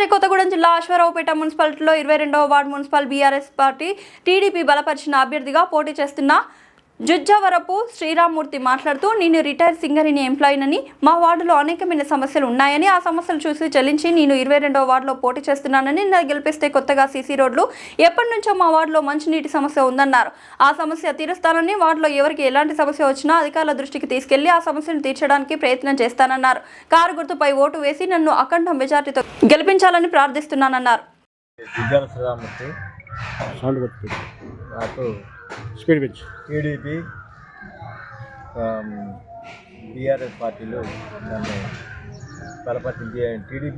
భద్రాద్రి కొత్తగూడెం జిల్లా అశ్వారావుపేట మున్సిపాలిటీలో 22వ ward municipal BRS party TDP బలపరిచిన అభ్యర్థిగా పోటీ చేస్తున్న జుజ్జవరపు శ్రీరామ్మూర్తి మాట్లాడుతూ నేను రిటైర్డ్ సింగరేణి ఎంప్లాయీనని మా వార్డులో అనేకమైన సమస్యలు ఉన్నాయని ఆ సమస్యలు చూసి చెల్లించి నేను 22వ వార్డులో పోటీ చేస్తున్నానని నన్ను గెలిపిస్తే కొత్తగా సీసీ రోడ్లు ఎప్పటి నుంచో మా వార్డులో మంచినీటి సమస్య ఉందన్నారు. ఆ సమస్య తీరుస్తానని వార్డులో ఎవరికి ఎలాంటి సమస్య వచ్చినా అధికారుల దృష్టికి తీసుకెళ్లి ఆ సమస్యను తీర్చడానికి ప్రయత్నం చేస్తానన్నారు. కారు గుర్తుపై ఓటు వేసి నన్ను అఖండ మెజార్టీతో గెలిపించాలని ప్రార్థిస్తున్నానన్నారు. టీడీపీ బీఆర్ఎస్ పార్టీలు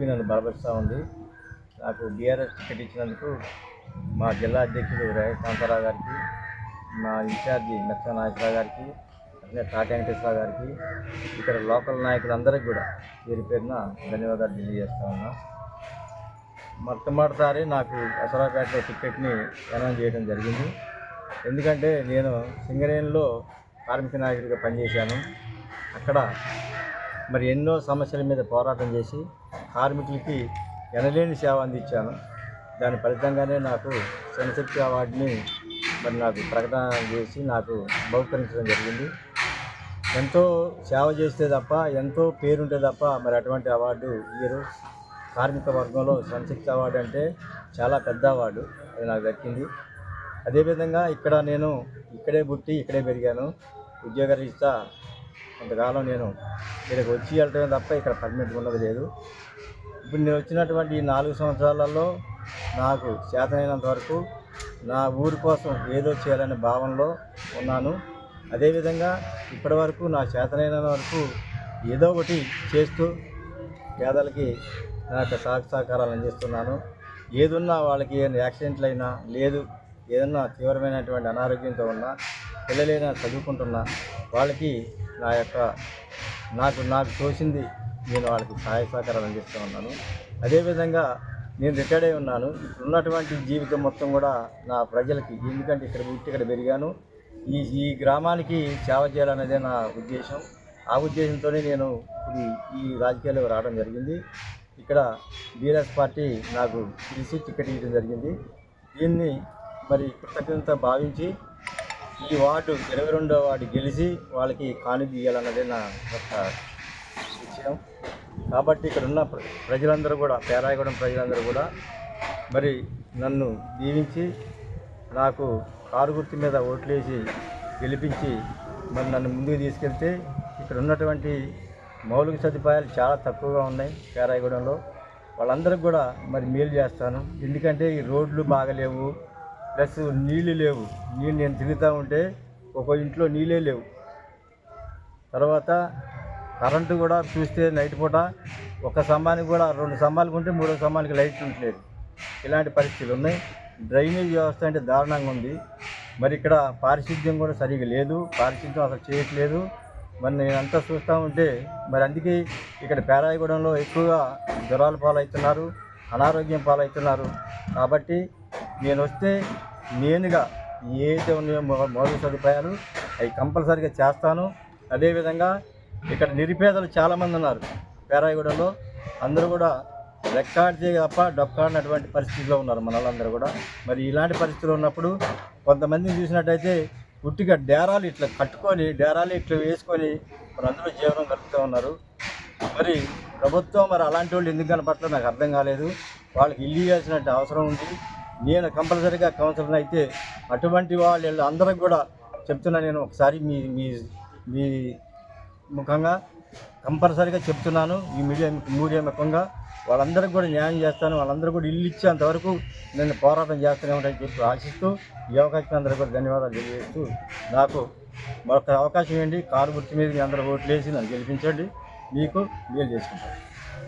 నన్ను బలపరుస్తూ ఉంది. నాకు బీఆర్ఎస్ టికెట్ ఇచ్చినందుకు మా జిల్లా అధ్యక్షుడు కాంతారావు గారికి, మా ఇన్ఛార్జి మెత్త నాగేశ్వరరావు గారికి, అట్లనే తాటి వెంకటేశ్వరరావు గారికి, ఇక్కడ లోకల్ నాయకులందరికీ కూడా పేరు పేరున ధన్యవాదాలు తెలియజేస్తా ఉన్నా. మొట్టమొదటిసారి నాకు అశ్వారావుపేటలో టికెట్ని అనౌన్స్ చేయడం జరిగింది. ఎందుకంటే నేను సింగరేణిలో కార్మిక నాయకుడిగా పనిచేశాను. అక్కడ మరి ఎన్నో సమస్యల మీద పోరాటం చేసి కార్మికులకి ఎనలేని సేవ అందించాను. దాని ఫలితంగానే నాకు జనశక్తి అవార్డుని మరి నాకు ప్రకటన చేసి నాకు బహుకరించడం జరిగింది. ఎంతో సేవ చేస్తే తప్ప, ఎంతో పేరుంటే తప్ప మరి అటువంటి అవార్డు ఇయ్యరు. కార్మిక వర్గంలో జనశక్తి అవార్డు అంటే చాలా పెద్ద అవార్డు, అది నాకు దక్కింది. అదేవిధంగా ఇక్కడ నేను ఇక్కడే పుట్టి ఇక్కడే పెరిగాను. ఉద్యోగరీత్యా కొంతకాలం నేను ఇక్కడికి వచ్చి వెళ్ళటమే తప్ప ఇక్కడ పర్మనెంట్ ఉన్నది లేదు. ఇప్పుడు నేను వచ్చినటువంటి ఈ 4 సంవత్సరాలలో నాకు చేతనైనంత వరకు నా ఊరి కోసం ఏదో చేయాలనే భావనలో ఉన్నాను. అదేవిధంగా ఇప్పటి వరకు నా చేతనైనంత వరకు ఏదో ఒకటి చేస్తూ పేదలకి నా యొక్క సహకారాలు అందిస్తున్నాను. ఏదున్నా వాళ్ళకి యాక్సిడెంట్లు అయినా, లేదు ఏదన్నా తీవ్రమైనటువంటి అనారోగ్యంతో ఉన్నా, పిల్లలైనా చదువుకుంటున్నా వాళ్ళకి నాకు తోచింది నేను వాళ్ళకి సహాయ సహకారాలు అందిస్తూ ఉన్నాను. అదేవిధంగా నేను రిటైర్డ్ అయి ఉన్నాను. ఇప్పుడు ఉన్నటువంటి జీవితం మొత్తం కూడా నా ప్రజలకి, ఎందుకంటే ఇక్కడ పెరిగాను, ఈ గ్రామానికి సేవ చేయాలనేదే నా ఉద్దేశం. ఆ ఉద్దేశంతోనే నేను ఇప్పుడు ఈ రాజకీయాల్లో రావడం జరిగింది. ఇక్కడ బీఆర్ఎస్ పార్టీ నాకు పిలిచి టికెట్ ఇవ్వడం జరిగింది. దీన్ని మరి కృతజ్ఞత భావించి ఈ వార్డు 22వ వార్డు గెలిచి వాళ్ళకి కానుక ఇవ్వాలన్నదే నా యొక్క విషయం. కాబట్టి ఇక్కడ ఉన్న ప్రజలందరూ కూడా, పేరాయగూడెం ప్రజలందరూ కూడా మరి నన్ను దీవించి నాకు కారు గుర్తు మీద ఓట్లేసి గెలిపించి మరి నన్ను ముందుకు తీసుకెళ్తే ఇక్కడ ఉన్నటువంటి మౌలిక సదుపాయాలు చాలా తక్కువగా ఉన్నాయి పేరాయగూడెంలో. వాళ్ళందరికీ కూడా మరి మేలు చేస్తాను. ఎందుకంటే ఈ రోడ్లు బాగలేవు, ప్లస్ నీళ్ళు లేవు. నీళ్ళు నేను తిరుగుతూ ఉంటే ఒక ఇంట్లో నీళ్ళే లేవు. తర్వాత కరెంటు కూడా చూస్తే నైట్ పూట ఒక స్తంభానికి కూడా 2 స్తంభాలకు ఉంటే 3వ స్తంభానికి లైట్లు ఉండలేదు. ఇలాంటి పరిస్థితులు ఉన్నాయి. డ్రైనేజ్ వ్యవస్థ అంటే దారుణంగా ఉంది. మరి ఇక్కడ పారిశుద్ధ్యం కూడా సరిగా లేదు, పారిశుద్ధ్యం అసలు చేయట్లేదు. మరి నేనంతా చూస్తూ ఉంటే మరి అందుకే ఇక్కడ పేరాయగూడెంలో ఎక్కువగా జ్వరాల పాలవుతున్నారు, అనారోగ్యం పాలవుతున్నారు. కాబట్టి నేను వస్తే నేనుగా ఏదైతే ఉన్నాయో మౌలిక సదుపాయాలు అవి కంపల్సరీగా చేస్తాను. అదేవిధంగా ఇక్కడ నిరుపేదలు చాలామంది ఉన్నారు పేరాయగూడెంలో. అందరూ కూడా రెక్కాడితే తప్ప డొక్కాడినటువంటి పరిస్థితిలో ఉన్నారు మన వాళ్ళందరూ కూడా. మరి ఇలాంటి పరిస్థితులు ఉన్నప్పుడు కొంతమందిని చూసినట్టయితే పుట్టిగా డేరాలు ఇట్లా కట్టుకొని, డేరాలు ఇట్లా వేసుకొని మరి అందరూ జీవనం గడుపుతూ ఉన్నారు. మరి ప్రభుత్వం మరి అలాంటి వాళ్ళు ఎందుకు కనపట్ల నాకు అర్థం కాలేదు. వాళ్ళకి ఇల్లు ఇవ్వాల్సినట్టు అవసరం ఉంది. నేను కంపల్సరీగా కౌన్సిలర్ అయితే అటువంటి వాళ్ళు అందరికి కూడా చెప్తున్నా. నేను ఒకసారి మీ ముఖంగా కంపల్సరీగా చెప్తున్నాను. ఈ మీడియా ముఖంగా వాళ్ళందరికీ కూడా న్యాయం చేస్తాను. వాళ్ళందరూ కూడా ఇల్లు ఇచ్చేంతవరకు నేను పోరాటం చేస్తూనే ఉంటానని చెప్పి ఆశిస్తూ ఈ అవకాశం అందరూ కూడా ధన్యవాదాలు తెలియజేస్తూ నాకు మరొక అవకాశం ఇవ్వండి. కారు గుర్తు మీద మీ అందరూ ఓట్లు వేసి నన్ను గెలిపించండి. మీకు మేలు చేసుకుంటాను.